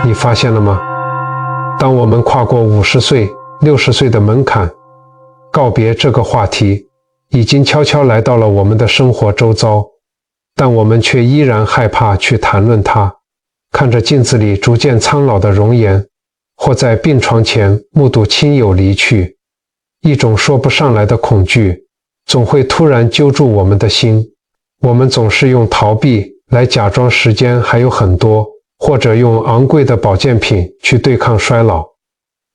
你发现了吗？当我们跨过50岁、60岁的门槛，告别这个话题，已经悄悄来到了我们的生活周遭，但我们却依然害怕去谈论它。看着镜子里逐渐苍老的容颜，或在病床前目睹亲友离去，一种说不上来的恐惧总会突然揪住我们的心。我们总是用逃避来假装时间还有很多，或者用昂贵的保健品去对抗衰老。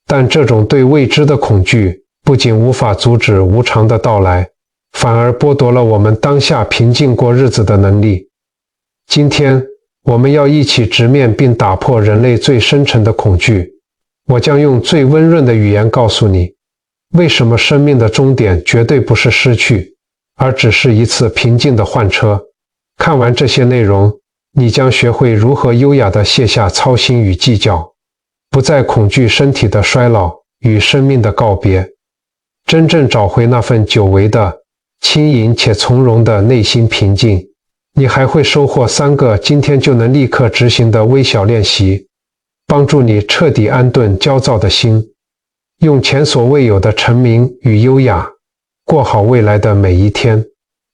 但这种对未知的恐惧不仅无法阻止无常的到来，反而剥夺了我们当下平静过日子的能力。今天我们要一起直面并打破人类最深沉的恐惧。我将用最温润的语言告诉你，为什么生命的终点绝对不是失去，而只是一次平静的换车。看完这些内容，你将学会如何优雅地卸下操心与计较，不再恐惧身体的衰老与生命的告别，真正找回那份久违的轻盈且从容的内心平静。你还会收获3个今天就能立刻执行的微小练习，帮助你彻底安顿焦躁的心，用前所未有的沉明与优雅过好未来的每一天。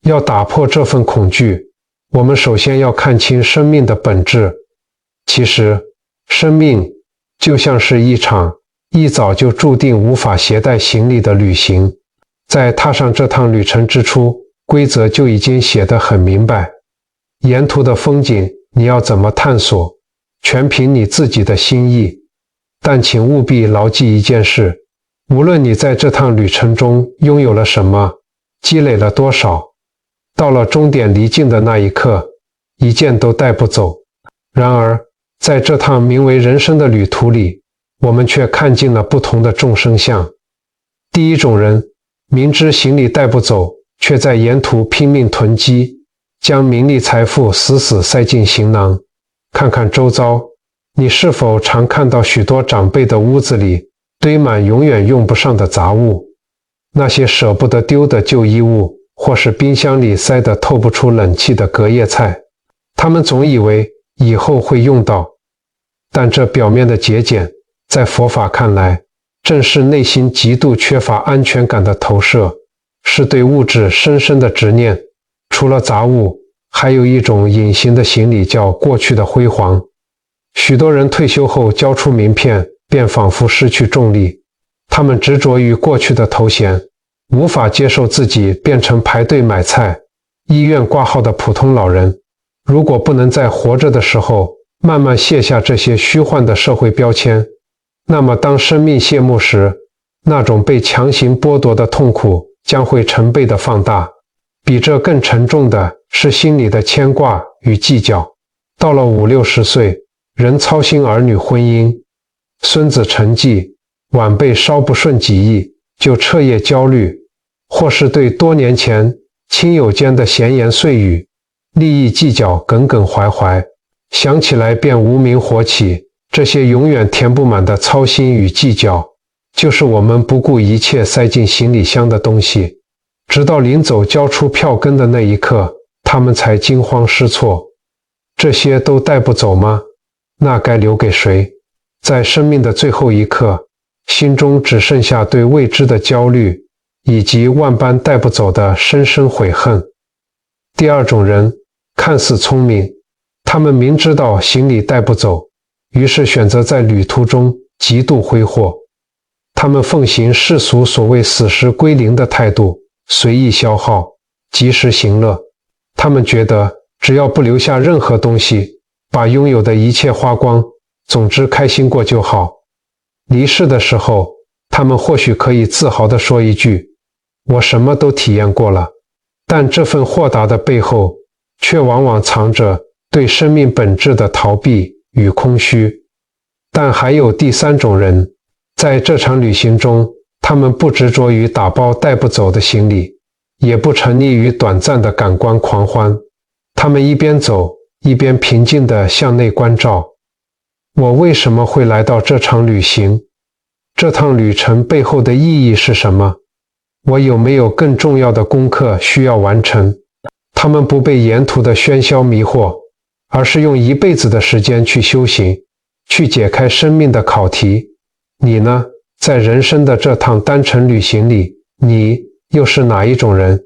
要打破这份恐惧，我们首先要看清生命的本质。其实，生命就像是一场一早就注定无法携带行李的旅行。在踏上这趟旅程之初，规则就已经写得很明白。沿途的风景你要怎么探索，全凭你自己的心意。但请务必牢记一件事，无论你在这趟旅程中拥有了什么，积累了多少，到了终点离境的那一刻，一件都带不走。然而，在这趟名为人生的旅途里，我们却看尽了不同的众生相。第一种人，明知行李带不走，却在沿途拼命囤积，将名利财富死死塞进行囊。看看周遭，你是否常看到许多长辈的屋子里堆满永远用不上的杂物？那些舍不得丢的旧衣物，或是冰箱里塞得透不出冷气的隔夜菜，他们总以为以后会用到。但这表面的节俭，在佛法看来，正是内心极度缺乏安全感的投射，是对物质深深的执念。除了杂物，还有一种隐形的行李，叫过去的辉煌。许多人退休后交出名片，便仿佛失去重力。他们执着于过去的头衔，无法接受自己变成排队买菜、医院挂号的普通老人。如果不能在活着的时候慢慢卸下这些虚幻的社会标签，那么当生命谢幕时，那种被强行剥夺的痛苦将会成倍的放大。比这更沉重的是心里的牵挂与计较。到了50、60岁，人操心儿女婚姻、孙子成绩，晚辈稍不顺己意就彻夜焦虑，或是对多年前亲友间的闲言碎语、利益计较耿耿怀怀，想起来便无名火起。这些永远填不满的操心与计较，就是我们不顾一切塞进行李箱的东西。直到临走交出票根的那一刻，他们才惊慌失措。这些都带不走吗？那该留给谁？在生命的最后一刻，心中只剩下对未知的焦虑，以及万般带不走的深深悔恨。第二种人，看似聪明，他们明知道行李带不走，于是选择在旅途中极度挥霍。他们奉行世俗所谓死时归零的态度，随意消耗，及时行乐。他们觉得只要不留下任何东西，把拥有的一切花光，总之开心过就好。离世的时候，他们或许可以自豪地说一句，我什么都体验过了。但这份豁达的背后，却往往藏着对生命本质的逃避与空虚。但还有第三种人，在这场旅行中，他们不执着于打包带不走的行李，也不沉溺于短暂的感官狂欢。他们一边走，一边平静地向内关照。我为什么会来到这场旅行？这趟旅程背后的意义是什么？我有没有更重要的功课需要完成？他们不被沿途的喧嚣迷惑，而是用一辈子的时间去修行，去解开生命的考题。你呢？在人生的这趟单程旅行里，你又是哪一种人？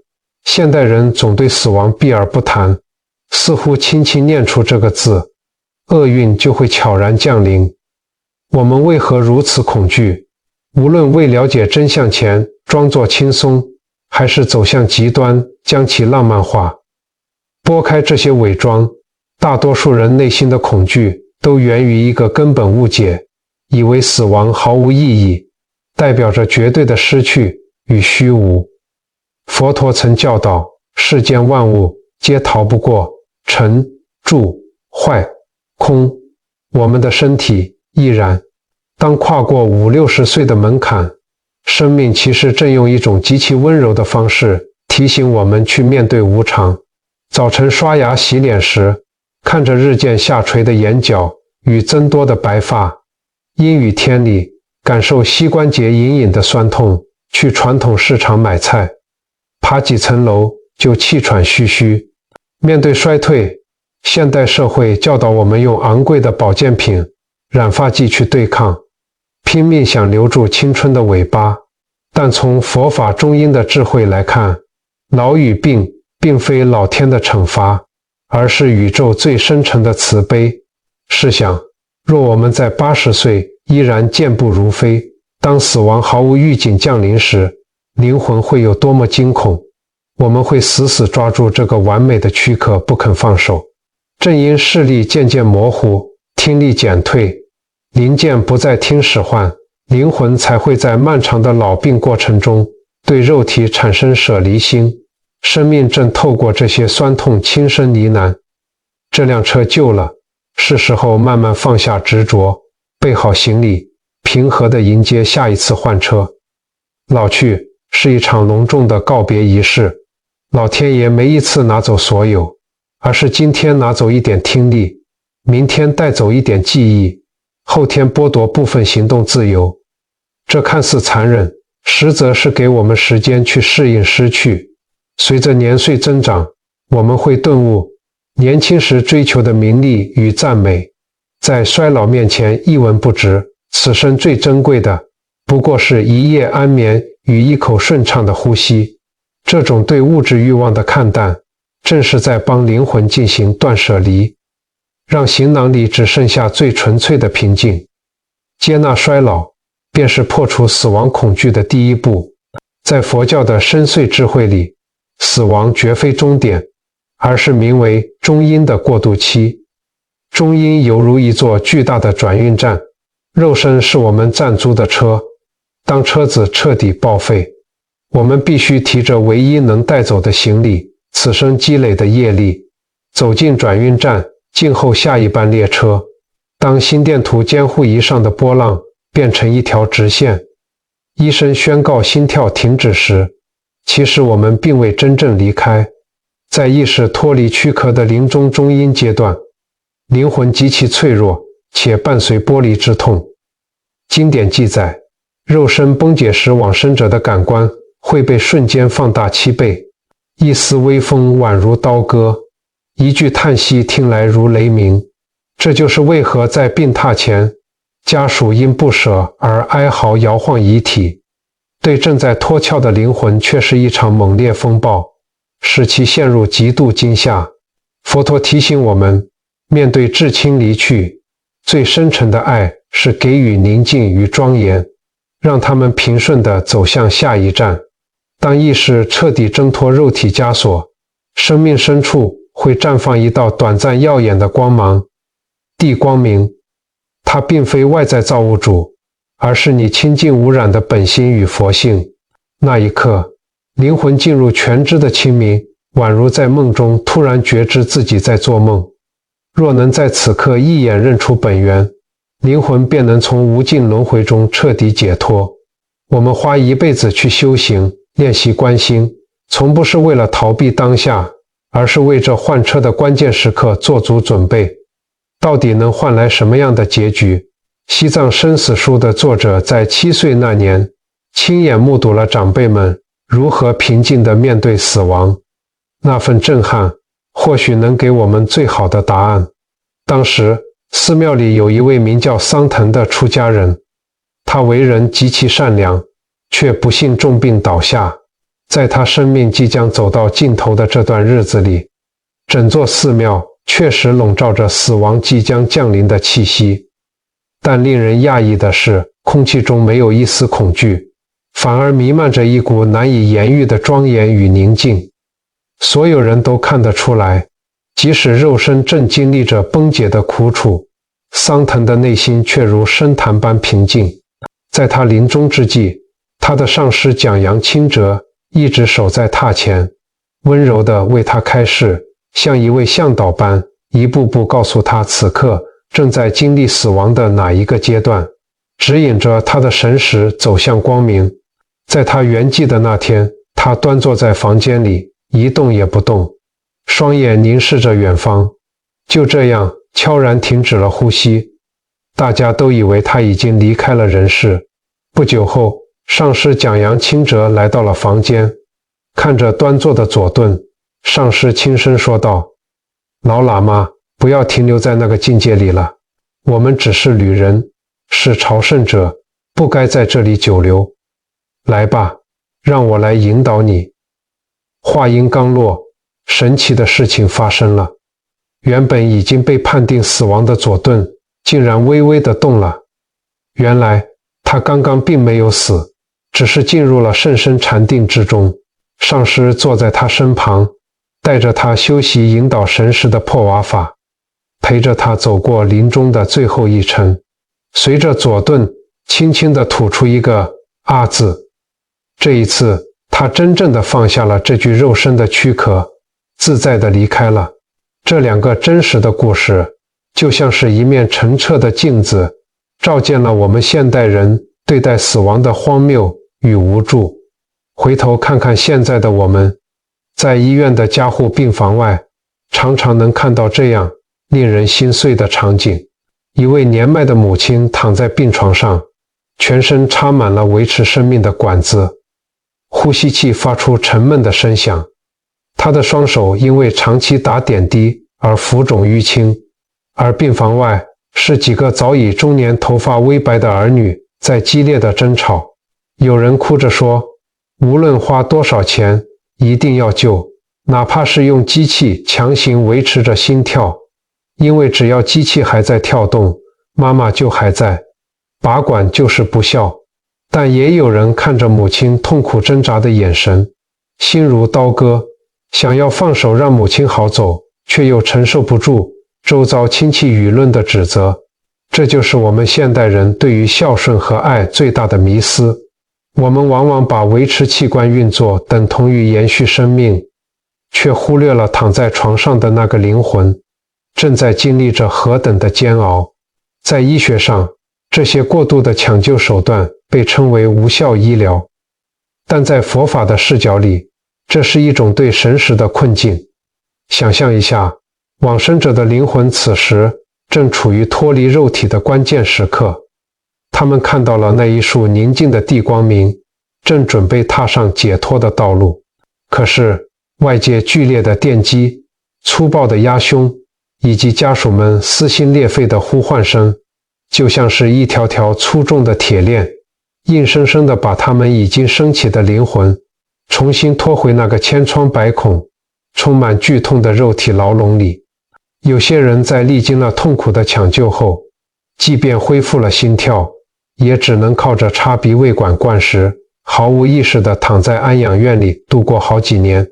现代人总对死亡避而不谈，似乎轻轻念出这个字，厄运就会悄然降临。我们为何如此恐惧？无论为了解真相前装作轻松，还是走向极端将其浪漫化，拨开这些伪装，大多数人内心的恐惧都源于一个根本误解，以为死亡毫无意义，代表着绝对的失去与虚无。佛陀曾教导，世间万物皆逃不过成、住、坏、空，我们的身体亦然。当跨过50、60岁的门槛，生命其实正用一种极其温柔的方式提醒我们去面对无常。早晨刷牙洗脸时，看着日渐下垂的眼角与增多的白发，阴雨天里感受膝关节隐隐的酸痛，去传统市场买菜，爬几层楼就气喘吁吁。面对衰退，现代社会教导我们用昂贵的保健品、染发剂去对抗，拼命想留住青春的尾巴。但从佛法中阴的智慧来看，老与病并非老天的惩罚，而是宇宙最深沉的慈悲。试想，若我们在80岁依然健步如飞，当死亡毫无预警降临时，灵魂会有多么惊恐？我们会死死抓住这个完美的躯壳不肯放手。正因视力渐渐模糊，听力减退，零件不再听使唤，灵魂才会在漫长的老病过程中对肉体产生舍离心。生命正透过这些酸痛轻声呢喃：这辆车旧了，是时候慢慢放下执着，备好行李，平和地迎接下一次换车。老去是一场隆重的告别仪式，老天爷没一次拿走所有，而是今天拿走一点听力，明天带走一点记忆，后天剥夺部分行动自由。这看似残忍，实则是给我们时间去适应失去。随着年岁增长，我们会顿悟，年轻时追求的名利与赞美，在衰老面前一文不值。此生最珍贵的，不过是一夜安眠与一口顺畅的呼吸。这种对物质欲望的看淡，正是在帮灵魂进行断舍离，让行囊里只剩下最纯粹的平静。接纳衰老，便是破除死亡恐惧的第一步。在佛教的深邃智慧里，死亡绝非终点，而是名为中阴的过渡期。中阴犹如一座巨大的转运站，肉身是我们暂租的车，当车子彻底报废，我们必须提着唯一能带走的行李，此生积累的业力，走进转运站，静候下一班列车。当心电图监护仪上的波浪变成一条直线，医生宣告心跳停止时，其实我们并未真正离开。在意识脱离躯壳的临终中阴阶段，灵魂极其脆弱，且伴随剥离之痛。经典记载，肉身崩解时往生者的感官会被瞬间放大7倍，一丝微风宛如刀割，一句叹息听来如雷鸣。这就是为何在病榻前，家属因不舍而哀嚎摇晃遗体，对正在脱壳的灵魂却是一场猛烈风暴，使其陷入极度惊吓。佛陀提醒我们，面对至亲离去，最深沉的爱是给予宁静与庄严，让他们平顺地走向下一站。当意识彻底挣脱肉体枷锁，生命深处会绽放一道短暂耀眼的光芒。地光明，它并非外在造物主，而是你清净无染的本心与佛性。那一刻，灵魂进入全知的清明，宛如在梦中突然觉知自己在做梦。若能在此刻一眼认出本源，灵魂便能从无尽轮回中彻底解脱。我们花一辈子去修行，练习观心，从不是为了逃避当下，而是为这换车的关键时刻做足准备。到底能换来什么样的结局？西藏生死书的作者在7岁那年，亲眼目睹了长辈们如何平静地面对死亡。那份震撼，或许能给我们最好的答案。当时，寺庙里有一位名叫桑腾的出家人，他为人极其善良，却不幸重病倒下。在他生命即将走到尽头的这段日子里，整座寺庙确实笼罩着死亡即将降临的气息。但令人讶异的是，空气中没有一丝恐惧，反而弥漫着一股难以言喻的庄严与宁静。所有人都看得出来，即使肉身正经历着崩解的苦楚，桑腾的内心却如深潭般平静。在他临终之际，他的上师蒋扬清哲一直守在榻前，温柔地为他开示，像一位向导般一步步告诉他此刻正在经历死亡的哪一个阶段，指引着他的神识走向光明。在他圆寂的那天，他端坐在房间里，一动也不动，双眼凝视着远方，就这样悄然停止了呼吸。大家都以为他已经离开了人世。不久后，上师蒋扬清哲来到了房间，看着端坐的左顿，上师轻声说道：“老喇嘛，不要停留在那个境界里了，我们只是旅人，是朝圣者，不该在这里久留。来吧，让我来引导你。”话音刚落，神奇的事情发生了。原本已经被判定死亡的左顿竟然微微地动了。原来他刚刚并没有死，只是进入了甚深禅定之中。上师坐在他身旁，带着他修习引导神识的破瓦法，陪着他走过临终的最后一程。随着左顿轻轻地吐出一个“啊”字，这一次他真正地放下了这具肉身的躯壳，自在地离开了。这两个真实的故事就像是一面澄澈的镜子，照见了我们现代人对待死亡的荒谬与无助。回头看看现在的我们，在医院的加护病房外，常常能看到这样令人心碎的场景。一位年迈的母亲躺在病床上，全身插满了维持生命的管子，呼吸器发出沉闷的声响。她的双手因为长期打点滴而浮肿淤青，而病房外是几个早已中年、头发微白的儿女在激烈的争吵。有人哭着说，无论花多少钱，一定要救，哪怕是用机器强行维持着心跳，因为只要机器还在跳动，妈妈就还在，拔管就是不孝。但也有人看着母亲痛苦挣扎的眼神，心如刀割，想要放手让母亲好走，却又承受不住周遭亲戚舆论的指责。这就是我们现代人对于孝顺和爱最大的迷思。我们往往把维持器官运作等同于延续生命，却忽略了躺在床上的那个灵魂正在经历着何等的煎熬。在医学上，这些过度的抢救手段被称为无效医疗，但在佛法的视角里，这是一种对神识的困境。想象一下，往生者的灵魂此时正处于脱离肉体的关键时刻，他们看到了那一束宁静的地光明，正准备踏上解脱的道路。可是外界剧烈的电击、粗暴的压胸，以及家属们撕心裂肺的呼唤声，就像是一条条粗重的铁链，硬生生地把他们已经升起的灵魂重新拖回那个千疮百孔、充满剧痛的肉体牢笼里。有些人在历经了痛苦的抢救后，即便恢复了心跳，也只能靠着插鼻胃管灌食，毫无意识地躺在安养院里度过好几年。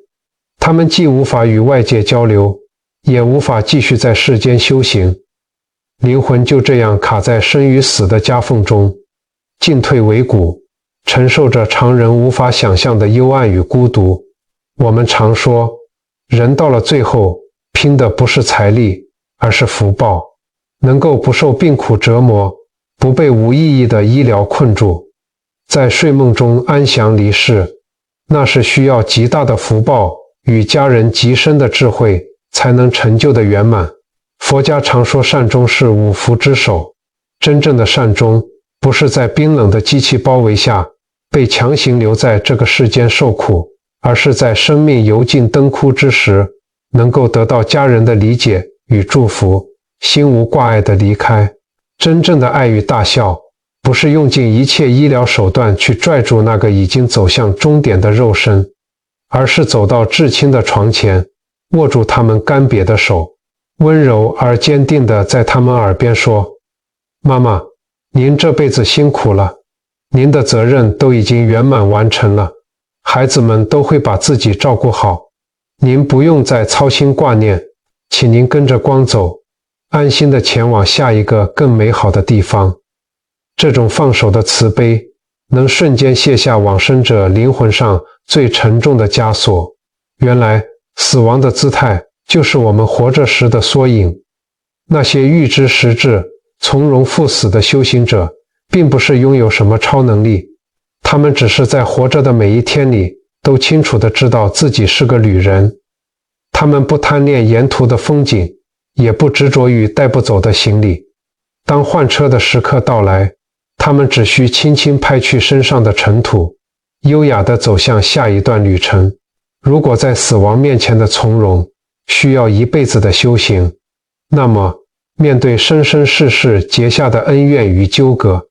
他们既无法与外界交流，也无法继续在世间修行，灵魂就这样卡在生与死的夹缝中，进退维谷，承受着常人无法想象的幽暗与孤独。我们常说，人到了最后，拼的不是财力，而是福报，能够不受病苦折磨，不被无意义的医疗困住，在睡梦中安详离世，那是需要极大的福报与家人极深的智慧才能成就的圆满。佛家常说善终是五福之首，真正的善终不是在冰冷的机器包围下被强行留在这个世间受苦，而是在生命油尽灯枯之时，能够得到家人的理解与祝福，心无挂碍地离开。真正的爱与大孝，不是用尽一切医疗手段去拽住那个已经走向终点的肉身，而是走到至亲的床前，握住他们干瘪的手，温柔而坚定地在他们耳边说：妈妈，您这辈子辛苦了，您的责任都已经圆满完成了，孩子们都会把自己照顾好，您不用再操心挂念，请您跟着光走，安心地前往下一个更美好的地方。这种放手的慈悲，能瞬间卸下往生者灵魂上最沉重的枷锁。原来，死亡的姿态就是我们活着时的缩影。那些预知时至、从容赴死的修行者，并不是拥有什么超能力，他们只是在活着的每一天里，都清楚地知道自己是个旅人。他们不贪恋沿途的风景，也不执着于带不走的行李。当换车的时刻到来，他们只需轻轻拍去身上的尘土，优雅地走向下一段旅程。如果在死亡面前的从容需要一辈子的修行，那么面对生生世世结下的恩怨与纠葛，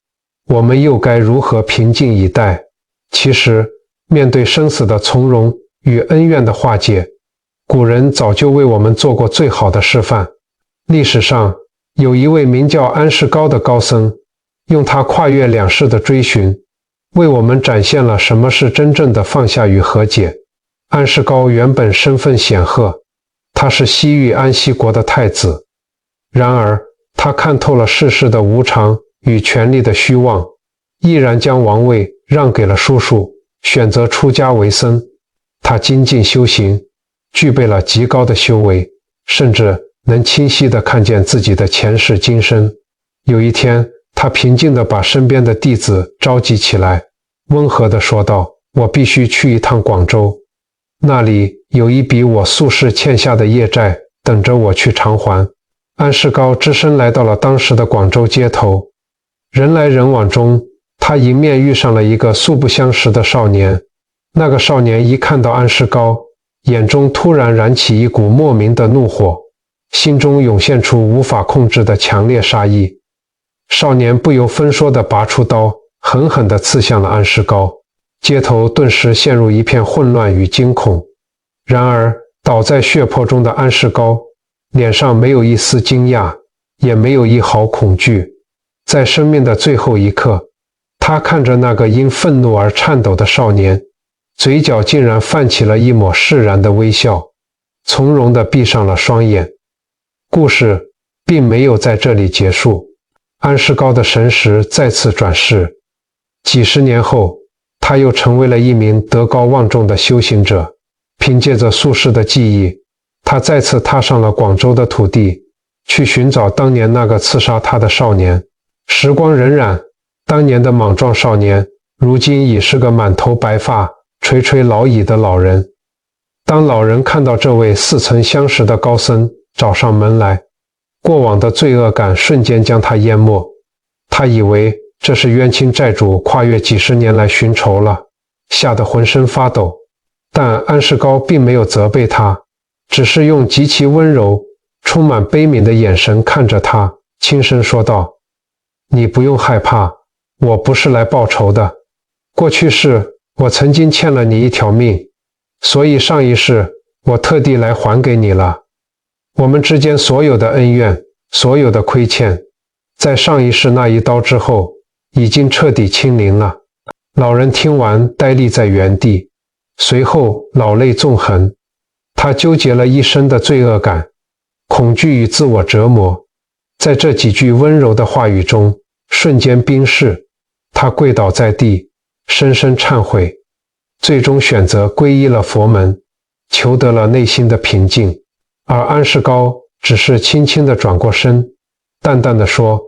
我们又该如何平静以待？其实，面对生死的从容与恩怨的化解，古人早就为我们做过最好的示范。历史上有一位名叫安世高的高僧，用他跨越两世的追寻，为我们展现了什么是真正的放下与和解。安世高原本身份显赫，他是西域安息国的太子。然而，他看透了世事的无常与权力的虚妄，毅然将王位让给了叔叔，选择出家为僧。他精进修行，具备了极高的修为，甚至能清晰地看见自己的前世今生。有一天，他平静地把身边的弟子召集起来，温和地说道：我必须去一趟广州，那里有一笔我宿世欠下的业债等着我去偿还。安世高只身来到了当时的广州街头，人来人往中，他迎面遇上了一个素不相识的少年。那个少年一看到安世高，眼中突然燃起一股莫名的怒火，心中涌现出无法控制的强烈杀意。少年不由分说地拔出刀，狠狠地刺向了安世高。街头顿时陷入一片混乱与惊恐。然而，倒在血泊中的安世高脸上没有一丝惊讶，也没有一毫恐惧。在生命的最后一刻，他看着那个因愤怒而颤抖的少年，嘴角竟然泛起了一抹释然的微笑，从容地闭上了双眼。故事并没有在这里结束，安世高的神识再次转世。几十年后，他又成为了一名德高望重的修行者。凭借着宿世的记忆，他再次踏上了广州的土地，去寻找当年那个刺杀他的少年。时光荏苒，当年的莽撞少年，如今已是个满头白发、垂垂老矣的老人。当老人看到这位似曾相识的高僧找上门来，过往的罪恶感瞬间将他淹没。他以为这是冤亲债主跨越几十年来寻仇了，吓得浑身发抖。但安世高并没有责备他，只是用极其温柔、充满悲悯的眼神看着他，轻声说道：你不用害怕，我不是来报仇的。过去世我曾经欠了你一条命，所以上一世我特地来还给你了。我们之间所有的恩怨，所有的亏欠，在上一世那一刀之后已经彻底清零了。老人听完呆立在原地，随后老泪纵横。他纠结了一生的罪恶感、恐惧与自我折磨，在这几句温柔的话语中瞬间冰释。他跪倒在地，深深忏悔，最终选择皈依了佛门，求得了内心的平静。而安世高只是轻轻地转过身，淡淡地说：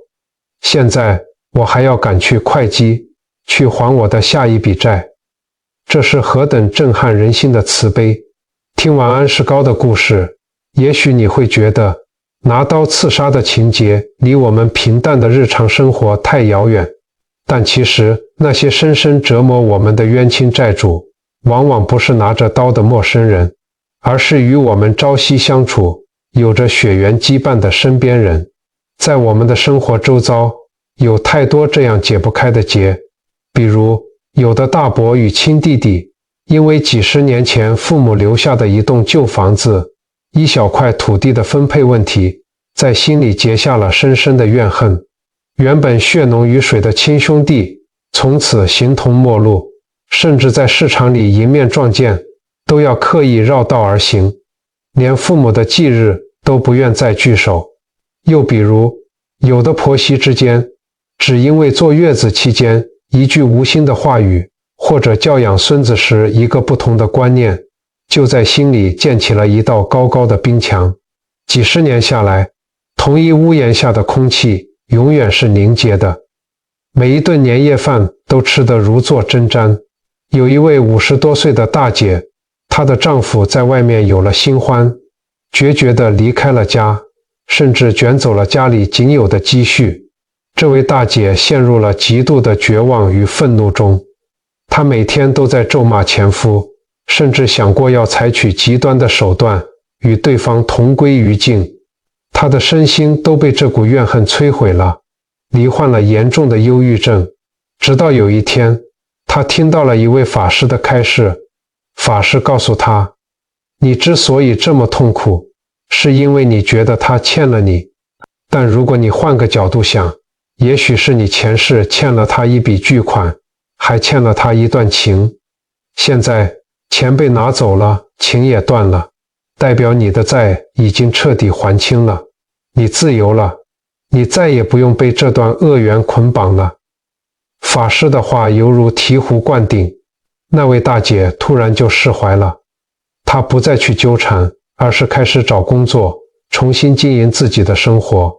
现在我还要赶去会稽，去还我的下一笔债。这是何等震撼人心的慈悲！听完安世高的故事，也许你会觉得拿刀刺杀的情节离我们平淡的日常生活太遥远，但其实那些深深折磨我们的冤亲债主，往往不是拿着刀的陌生人，而是与我们朝夕相处、有着血缘羁绊的身边人。在我们的生活周遭，有太多这样解不开的结，比如有的大伯与亲弟弟，因为几十年前父母留下的一栋旧房子、一小块土地的分配问题，在心里结下了深深的怨恨。原本血浓于水的亲兄弟，从此形同陌路，甚至在市场里迎面撞见，都要刻意绕道而行，连父母的忌日都不愿再聚首。又比如，有的婆媳之间，只因为坐月子期间一句无心的话语，或者教养孙子时一个不同的观念，就在心里建起了一道高高的冰墙。几十年下来，同一屋檐下的空气永远是凝结的，每一顿年夜饭都吃得如坐针毡。有一位50多岁的大姐，她的丈夫在外面有了新欢，决绝地离开了家，甚至卷走了家里仅有的积蓄。这位大姐陷入了极度的绝望与愤怒中，她每天都在咒骂前夫，甚至想过要采取极端的手段与对方同归于尽。她的身心都被这股怨恨摧毁了，罹患了严重的忧郁症。直到有一天，她听到了一位法师的开示，法师告诉她，你之所以这么痛苦，是因为你觉得他欠了你，但如果你换个角度想，也许是你前世欠了他一笔巨款，还欠了他一段情。现在钱被拿走了，情也断了，代表你的债已经彻底还清了，你自由了，你再也不用被这段恶缘捆绑了。法师的话犹如醍醐灌顶，那位大姐突然就释怀了，她不再去纠缠，而是开始找工作，重新经营自己的生活。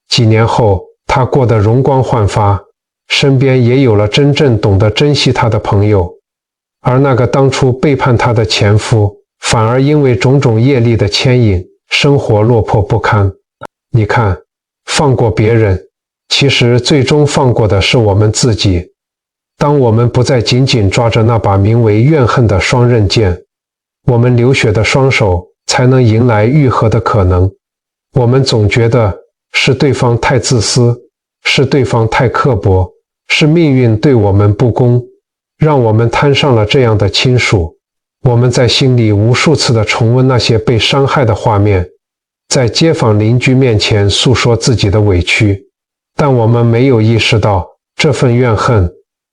几年后，她过得容光焕发，身边也有了真正懂得珍惜她的朋友。而那个当初背叛她的前夫，反而因为种种业力的牵引，生活落魄不堪。你看，放过别人，其实最终放过的是我们自己。当我们不再紧紧抓着那把名为怨恨的双刃剑，我们流血的双手才能迎来愈合的可能。我们总觉得是对方太自私，是对方太刻薄，是命运对我们不公，让我们摊上了这样的亲属。我们在心里无数次地重温那些被伤害的画面，在街坊邻居面前诉说自己的委屈，但我们没有意识到，这份怨恨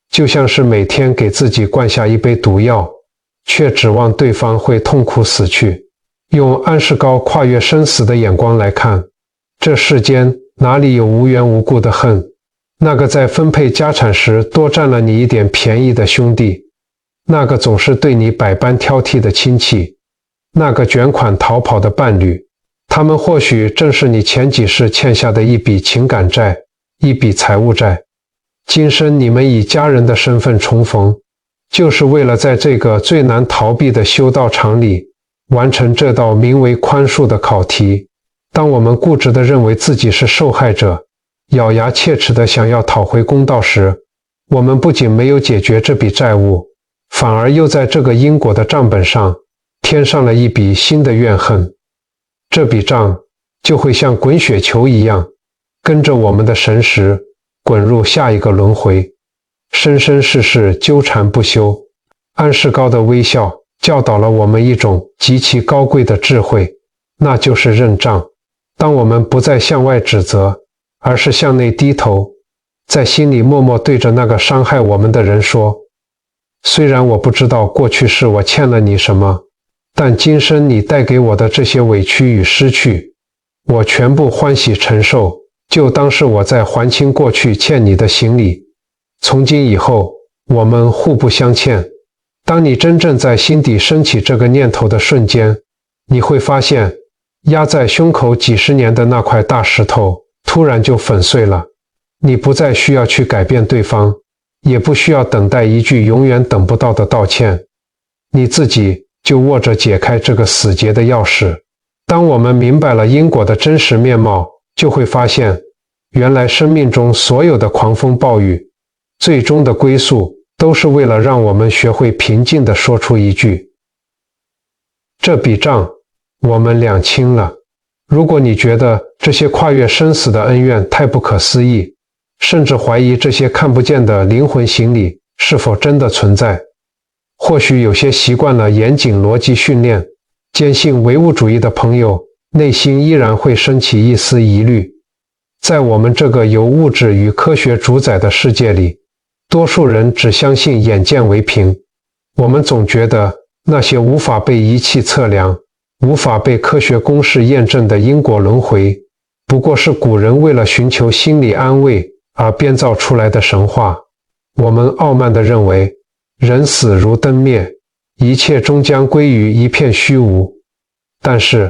就像是每天给自己灌下一杯毒药，却指望对方会痛苦死去。用安世高跨越生死的眼光来看，这世间哪里有无缘无故的恨？那个在分配家产时多占了你一点便宜的兄弟，那个总是对你百般挑剔的亲戚，那个卷款逃跑的伴侣，他们或许正是你前几世欠下的一笔情感债，一笔财务债。今生你们以家人的身份重逢，就是为了在这个最难逃避的修道场里完成这道名为宽恕的考题。当我们固执地认为自己是受害者，咬牙切齿地想要讨回公道时，我们不仅没有解决这笔债务，反而又在这个因果的账本上添上了一笔新的怨恨。这笔账就会像滚雪球一样，跟着我们的神识滚入下一个轮回，生生世世纠缠不休。安世高的微笑教导了我们一种极其高贵的智慧，那就是认账。当我们不再向外指责，而是向内低头，在心里默默对着那个伤害我们的人说，虽然我不知道过去是我欠了你什么，但今生你带给我的这些委屈与失去，我全部欢喜承受，就当是我在还清过去欠你的行礼。从今以后，我们互不相欠。当你真正在心底升起这个念头的瞬间，你会发现，压在胸口几十年的那块大石头突然就粉碎了。你不再需要去改变对方，也不需要等待一句永远等不到的道歉，你自己就握着解开这个死结的钥匙。当我们明白了因果的真实面貌，就会发现，原来生命中所有的狂风暴雨，最终的归宿都是为了让我们学会平静地说出一句：这笔账我们两清了。如果你觉得这些跨越生死的恩怨太不可思议，甚至怀疑这些看不见的灵魂行李是否真的存在，或许有些习惯了严谨逻辑训练、坚信唯物主义的朋友，内心依然会升起一丝疑虑。在我们这个由物质与科学主宰的世界里，多数人只相信眼见为凭。我们总觉得那些无法被仪器测量、无法被科学公式验证的因果轮回，不过是古人为了寻求心理安慰而编造出来的神话。我们傲慢地认为，人死如灯灭，一切终将归于一片虚无。但是，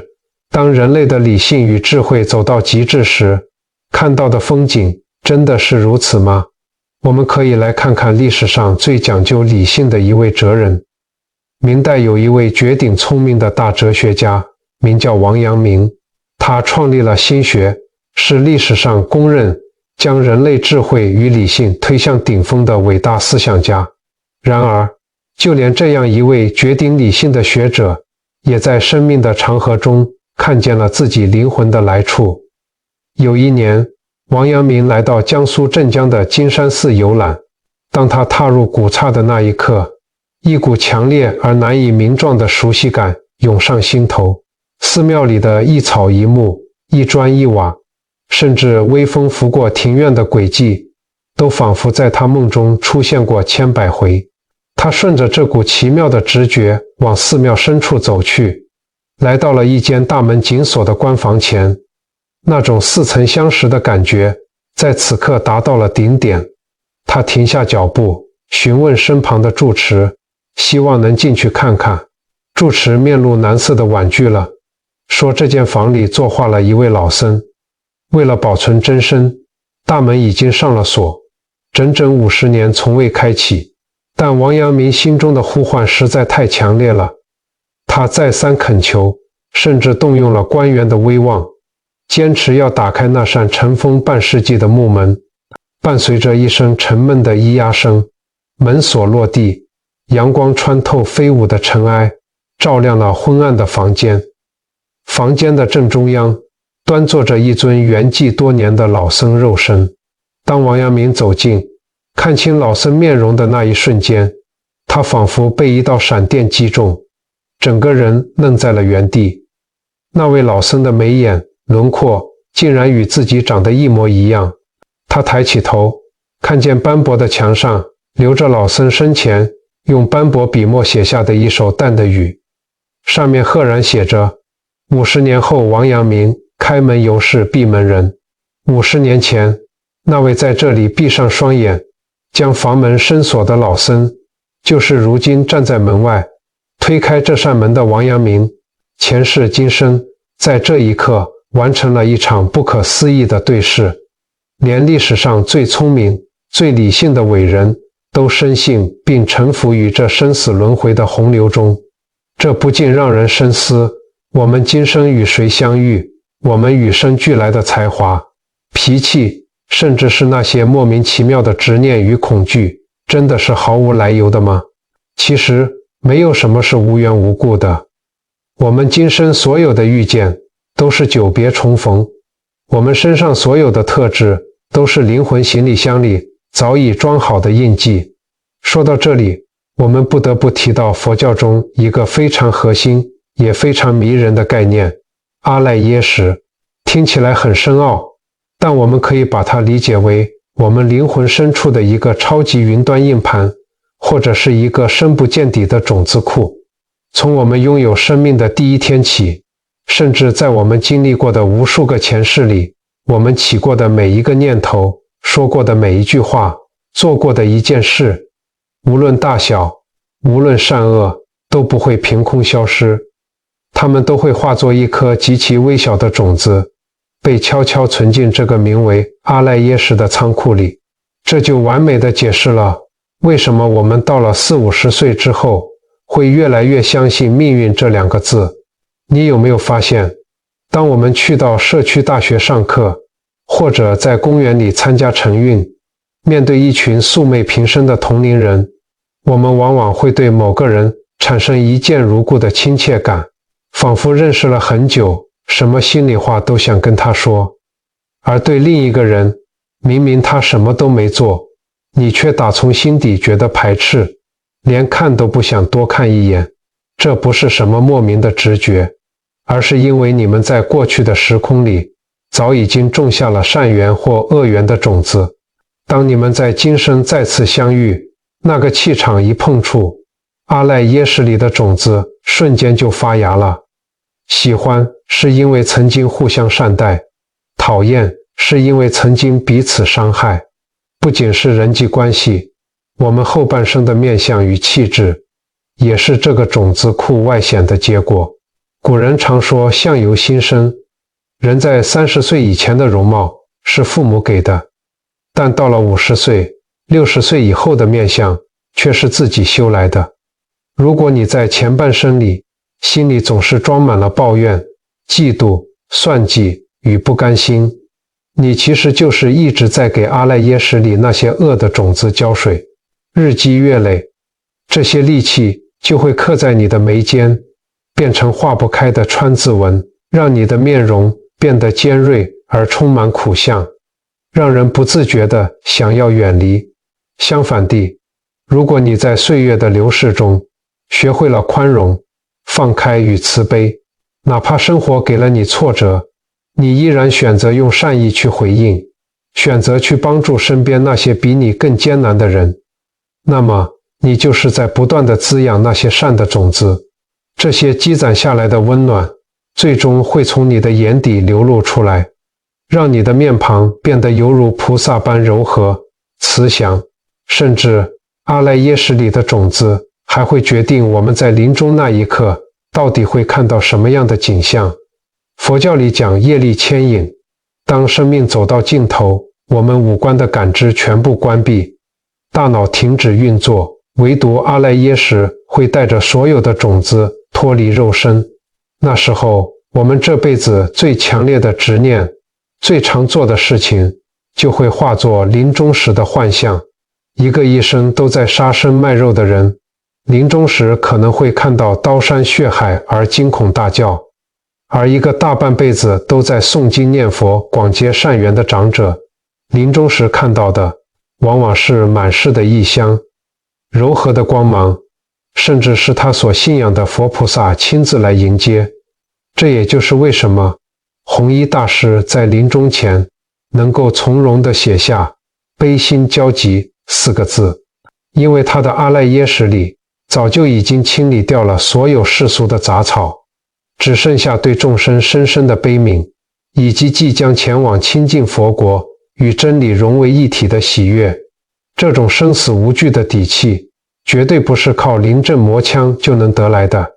当人类的理性与智慧走到极致时，看到的风景真的是如此吗？我们可以来看看历史上最讲究理性的一位哲人。明代有一位绝顶聪明的大哲学家，名叫王阳明。他创立了心学，是历史上公认将人类智慧与理性推向顶峰的伟大思想家。然而，就连这样一位绝顶理性的学者，也在生命的长河中看见了自己灵魂的来处。有一年，王阳明来到江苏镇江的金山寺游览。当他踏入古刹的那一刻，一股强烈而难以名状的熟悉感涌上心头。寺庙里的一草一木、一砖一瓦，甚至微风拂过庭院的轨迹，都仿佛在他梦中出现过千百回。他顺着这股奇妙的直觉往寺庙深处走去，来到了一间大门紧锁的官房前。那种似曾相识的感觉在此刻达到了顶点。他停下脚步，询问身旁的住持，希望能进去看看。住持面露难色地婉拒了，说这间房里坐化了一位老僧，为了保存真身，大门已经上了锁，整整50年从未开启。但王阳明心中的呼唤实在太强烈了，他再三恳求，甚至动用了官员的威望，坚持要打开那扇尘封半世纪的木门。伴随着一声沉闷的咿呀声，门锁落地，阳光穿透飞舞的尘埃，照亮了昏暗的房间。房间的正中央端坐着一尊圆寂多年的老僧肉身。当王阳明走近，看清老僧面容的那一瞬间，他仿佛被一道闪电击中，整个人愣在了原地。那位老僧的眉眼轮廓竟然与自己长得一模一样。他抬起头，看见斑驳的墙上留着老僧生前用斑驳笔墨写下的一首淡的语，上面赫然写着：50年后王阳明，开门犹是闭门人。50年前，那位在这里闭上双眼，将房门深锁的老僧，就是如今站在门外推开这扇门的王阳明。前世今生，在这一刻完成了一场不可思议的对视。连历史上最聪明、最理性的伟人都深信并臣服于这生死轮回的洪流中。这不禁让人深思，我们今生与谁相遇，我们与生俱来的才华、脾气，甚至是那些莫名其妙的执念与恐惧，真的是毫无来由的吗？其实没有什么是无缘无故的。我们今生所有的遇见都是久别重逢，我们身上所有的特质都是灵魂行李箱里早已装好的印记。说到这里，我们不得不提到佛教中一个非常核心也非常迷人的概念——阿赖耶识。听起来很深奥，但我们可以把它理解为我们灵魂深处的一个超级云端硬盘，或者是一个深不见底的种子库。从我们拥有生命的第一天起，甚至在我们经历过的无数个前世里，我们起过的每一个念头，说过的每一句话，做过的一件事，无论大小，无论善恶，都不会凭空消失。它们都会化作一颗极其微小的种子，被悄悄存进这个名为阿赖耶识的仓库里。这就完美地解释了为什么我们到了40-50岁之后，会越来越相信命运这2个字。你有没有发现，当我们去到社区大学上课，或者在公园里参加晨运，面对一群素昧平生的同龄人，我们往往会对某个人产生一见如故的亲切感，仿佛认识了很久，什么心里话都想跟他说，而对另一个人，明明他什么都没做，你却打从心底觉得排斥，连看都不想多看一眼。这不是什么莫名的直觉，而是因为你们在过去的时空里早已经种下了善缘或恶缘的种子。当你们在今生再次相遇，那个气场一碰触，阿赖耶识里的种子瞬间就发芽了。喜欢是因为曾经互相善待，讨厌是因为曾经彼此伤害。不仅是人际关系，我们后半生的面相与气质，也是这个种子库外显的结果。古人常说相由心生，人在30岁以前的容貌是父母给的，但到了50岁、60岁以后的面相却是自己修来的。如果你在前半生里心里总是装满了抱怨、嫉妒、算计与不甘心，你其实就是一直在给阿赖耶识里那些恶的种子浇水，日积月累，这些戾气就会刻在你的眉间，变成化不开的川字纹，让你的面容变得尖锐而充满苦相，让人不自觉地想要远离。相反地，如果你在岁月的流逝中学会了宽容、放开与慈悲，哪怕生活给了你挫折，你依然选择用善意去回应，选择去帮助身边那些比你更艰难的人，那么你就是在不断地滋养那些善的种子。这些积攒下来的温暖，最终会从你的眼底流露出来，让你的面庞变得犹如菩萨般柔和、慈祥，甚至阿赖耶识里的种子还会决定我们在临终那一刻到底会看到什么样的景象。佛教里讲业力牵引，当生命走到尽头，我们五官的感知全部关闭，大脑停止运作，唯独阿赖耶识会带着所有的种子脱离肉身。那时候，我们这辈子最强烈的执念、最常做的事情，就会化作临终时的幻象。一个一生都在杀生卖肉的人，临终时可能会看到刀山血海而惊恐大叫，而一个大半辈子都在诵经念佛、广结善缘的长者，临终时看到的往往是满室的异香、柔和的光芒，甚至是他所信仰的佛菩萨亲自来迎接。这也就是为什么弘一大师在临终前能够从容地写下悲心交集4个字，因为他的阿赖耶识里早就已经清理掉了所有世俗的杂草，只剩下对众生深深的悲悯，以及即将前往亲近佛国与真理融为一体的喜悦。这种生死无惧的底气，绝对不是靠临阵磨枪就能得来的，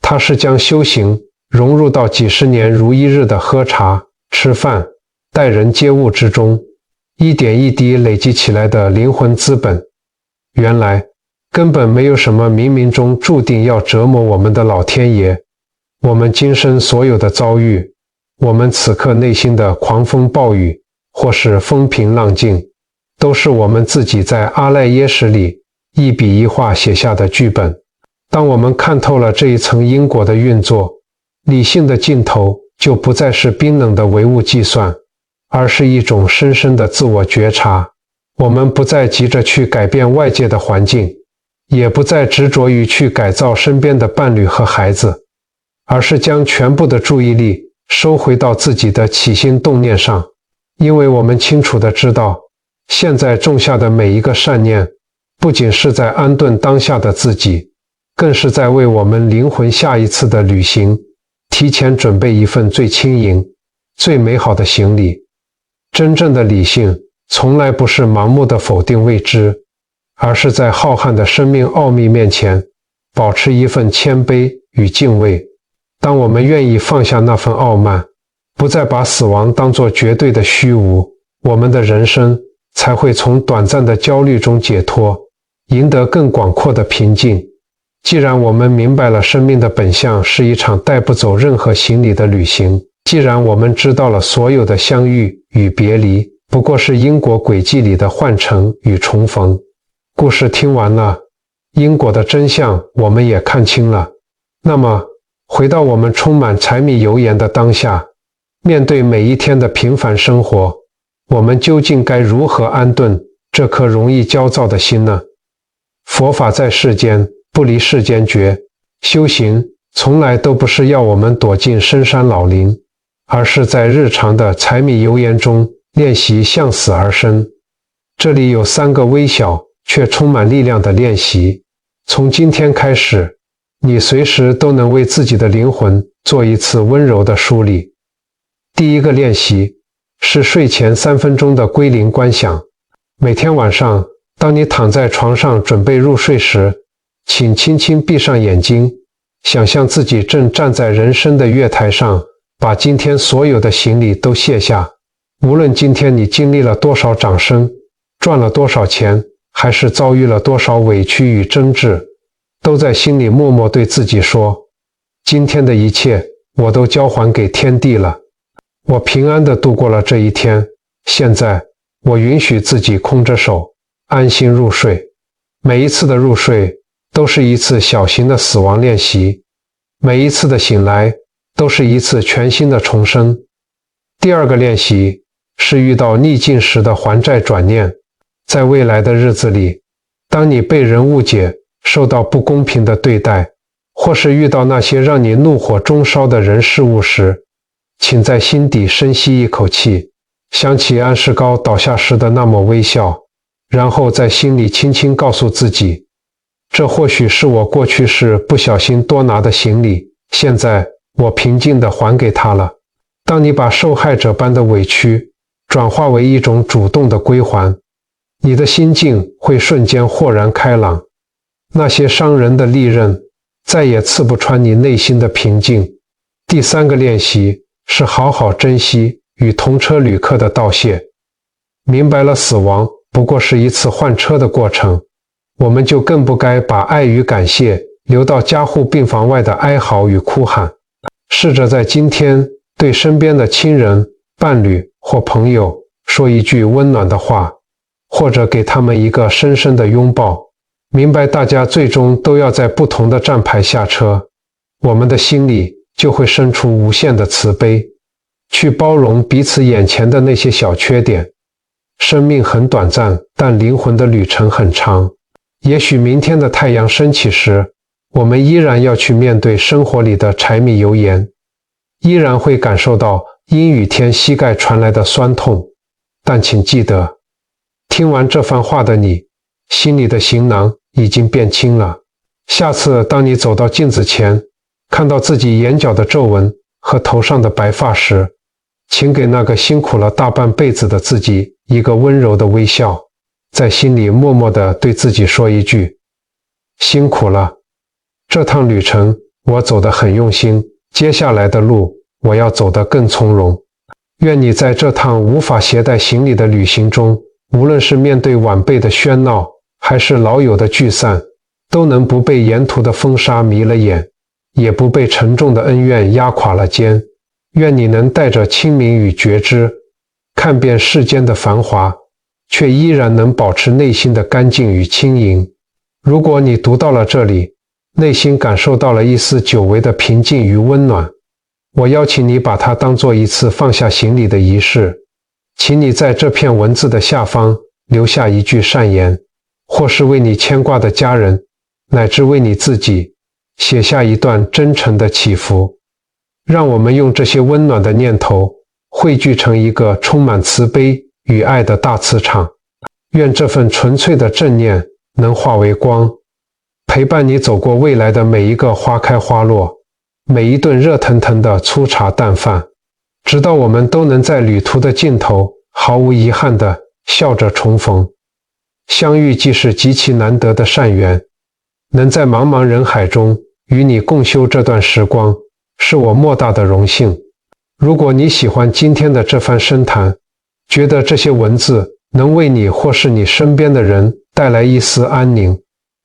它是将修行融入到几十年如一日的喝茶、吃饭、待人接物之中，一点一滴累积起来的灵魂资本。原来根本没有什么冥冥中注定要折磨我们的老天爷，我们今生所有的遭遇，我们此刻内心的狂风暴雨或是风平浪静，都是我们自己在阿赖耶识里一笔一画写下的剧本。当我们看透了这一层因果的运作，理性的尽头就不再是冰冷的唯物计算，而是一种深深的自我觉察。我们不再急着去改变外界的环境，也不再执着于去改造身边的伴侣和孩子，而是将全部的注意力收回到自己的起心动念上。因为我们清楚地知道，现在种下的每一个善念，不仅是在安顿当下的自己，更是在为我们灵魂下一次的旅行提前准备一份最轻盈、最美好的行李。真正的理性从来不是盲目的否定未知，而是在浩瀚的生命奥秘面前保持一份谦卑与敬畏。当我们愿意放下那份傲慢，不再把死亡当作绝对的虚无，我们的人生才会从短暂的焦虑中解脱，赢得更广阔的平静。既然我们明白了生命的本相是一场带不走任何行李的旅行，既然我们知道了所有的相遇与别离不过是因果轨迹里的换乘与重逢，故事听完了，因果的真相我们也看清了，那么回到我们充满柴米油盐的当下，面对每一天的平凡生活，我们究竟该如何安顿这颗容易焦躁的心呢？佛法在世间，不离世间觉，修行从来都不是要我们躲进深山老林，而是在日常的柴米油盐中练习向死而生。这里有3个微小却充满力量的练习，从今天开始，你随时都能为自己的灵魂做一次温柔的梳理。第一个练习是睡前3分钟的归零观想。每天晚上，当你躺在床上准备入睡时，请轻轻闭上眼睛，想象自己正站在人生的月台上，把今天所有的行李都卸下。无论今天你经历了多少掌声，赚了多少钱，还是遭遇了多少委屈与争执，都在心里默默对自己说，今天的一切我都交还给天地了。我平安地度过了这一天，现在我允许自己空着手，安心入睡。每一次的入睡都是一次小型的死亡练习，每一次的醒来都是一次全新的重生。第二个练习是遇到逆境时的还债转念。在未来的日子里，当你被人误解，受到不公平的对待，或是遇到那些让你怒火中烧的人事物时，请在心底深吸一口气，想起安世高倒下时的那抹微笑，然后在心里轻轻告诉自己，这或许是我过去时不小心多拿的行李，现在我平静地还给他了。当你把受害者般的委屈转化为一种主动的归还，你的心境会瞬间豁然开朗，那些伤人的利刃再也刺不穿你内心的平静。第3个练习是好好珍惜与同车旅客的道谢。明白了死亡不过是一次换车的过程，我们就更不该把爱与感谢留到加护病房外的哀嚎与哭喊。试着在今天对身边的亲人、伴侣或朋友说一句温暖的话，或者给他们一个深深的拥抱。明白大家最终都要在不同的站牌下车，我们的心里就会生出无限的慈悲，去包容彼此眼前的那些小缺点。生命很短暂，但灵魂的旅程很长。也许明天的太阳升起时，我们依然要去面对生活里的柴米油盐，依然会感受到阴雨天膝盖传来的酸痛。但请记得，听完这番话的你，心里的行囊已经变轻了。下次当你走到镜子前，看到自己眼角的皱纹和头上的白发时，请给那个辛苦了大半辈子的自己一个温柔的微笑，在心里默默地对自己说一句，辛苦了，这趟旅程我走得很用心，接下来的路我要走得更从容。愿你在这趟无法携带行李的旅行中，无论是面对晚辈的喧闹，还是老友的聚散，都能不被沿途的风沙迷了眼，也不被沉重的恩怨压垮了肩。愿你能带着清明与觉知，看遍世间的繁华，却依然能保持内心的干净与轻盈。如果你读到了这里，内心感受到了一丝久违的平静与温暖，我邀请你把它当作一次放下行李的仪式。请你在这篇文字的下方留下一句善言，或是为你牵挂的家人，乃至为你自己写下一段真诚的祈福。让我们用这些温暖的念头汇聚成一个充满慈悲与爱的大磁场。愿这份纯粹的正念能化为光，陪伴你走过未来的每一个花开花落，每一顿热腾腾的粗茶淡饭，直到我们都能在旅途的尽头毫无遗憾地笑着重逢。相遇既是极其难得的善缘，能在茫茫人海中与你共修这段时光，是我莫大的荣幸。如果你喜欢今天的这番深谈，觉得这些文字能为你或是你身边的人带来一丝安宁，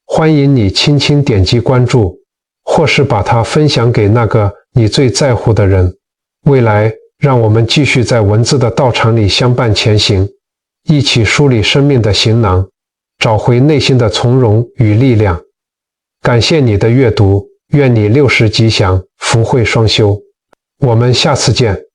欢迎你轻轻点击关注，或是把它分享给那个你最在乎的人。未来，让我们继续在文字的道场里相伴前行，一起梳理生命的行囊，找回内心的从容与力量。感谢你的阅读，愿你60吉祥，福慧双修。我们下次见。